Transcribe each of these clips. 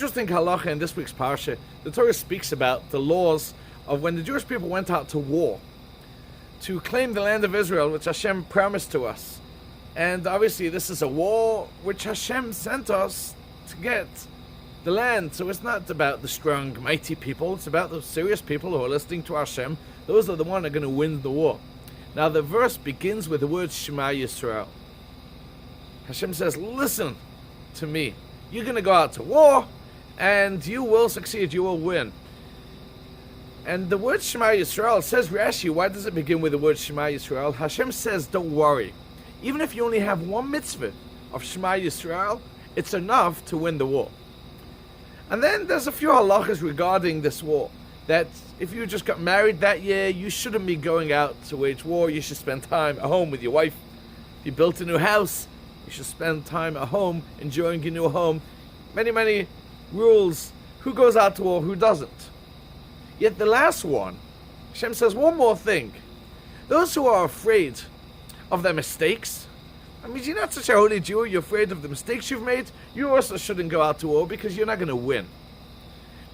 interesting halacha in this week's parsha. The Torah speaks about the laws of when the Jewish people went out to war to claim the land of Israel, which Hashem promised to us. And obviously this is a war which Hashem sent us to get the land. So it's not about the strong, mighty people. It's about the serious people who are listening to Hashem. Those are the ones that are going to win the war. Now the verse begins with the word Shema Yisrael. Hashem says, listen to me. You're going to go out to war, and you will succeed, you will win. And the word Shema Yisrael, says Rashi, why does it begin with the word Shema Yisrael? Hashem says, don't worry. Even if you only have one mitzvah of Shema Yisrael, it's enough to win the war. And then there's a few halachas regarding this war. That if you just got married that year, you shouldn't be going out to wage war. You should spend time at home with your wife. If you built a new house, you should spend time at home, enjoying your new home. Many rules. Who goes out to war, who doesn't? Yet the last one, Hashem says one more thing. Those who are afraid of their mistakes, I mean, you're not such a holy Jew, you're afraid of the mistakes you've made, you also shouldn't go out to war because you're not going to win.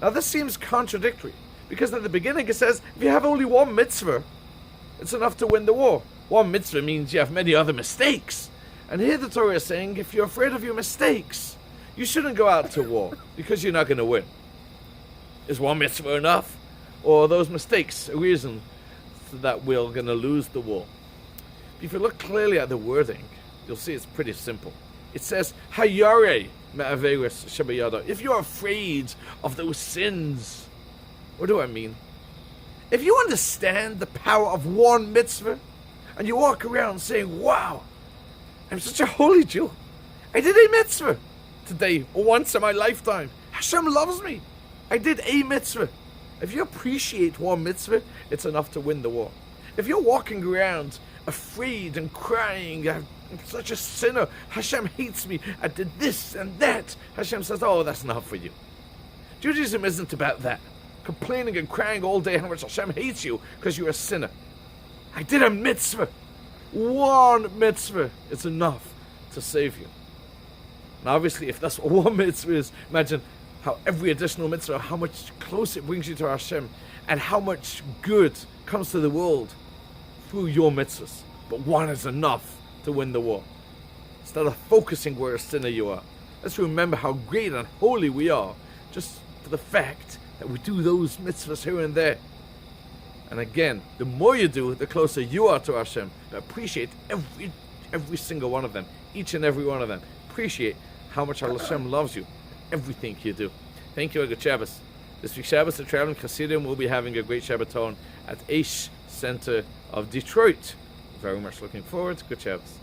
Now this seems contradictory, because at the beginning it says, if you have only one mitzvah, it's enough to win the war. One mitzvah means you have many other mistakes. And here the Torah is saying, if you're afraid of your mistakes, you shouldn't go out to war, because you're not going to win. Is one mitzvah enough? Or are those mistakes a reason that we're going to lose the war? If you look clearly at the wording, you'll see it's pretty simple. It says, Aryeh me'averis shebayada. If you're afraid of those sins, what do I mean? If you understand the power of one mitzvah, and you walk around saying, wow, I'm such a holy Jew. I did a mitzvah today, or once in my lifetime. Hashem loves me. I did a mitzvah. If you appreciate one mitzvah, it's enough to win the war. If you're walking around afraid and crying, I'm such a sinner, Hashem hates me, I did this and that, Hashem says, oh, that's not for you. Judaism isn't about that. Complaining and crying all day how much Hashem hates you because you're a sinner. I did a mitzvah. One mitzvah is enough to save you. And obviously, if that's what one mitzvah is, imagine how every additional mitzvah, how much closer it brings you to Hashem, and how much good comes to the world through your mitzvahs. But one is enough to win the war. Instead of focusing where a sinner you are, let's remember how great and holy we are, just for the fact that we do those mitzvahs here and there. And again, the more you do, the closer you are to Hashem. But appreciate every single one of them, each and every one of them. Appreciate how much Hashem loves you, everything you do. Thank you, and good Shabbos. This week's Shabbos, the traveling Hasidim will be having a great Shabbaton at Aish Center of Detroit. Very much looking forward. Good Shabbos.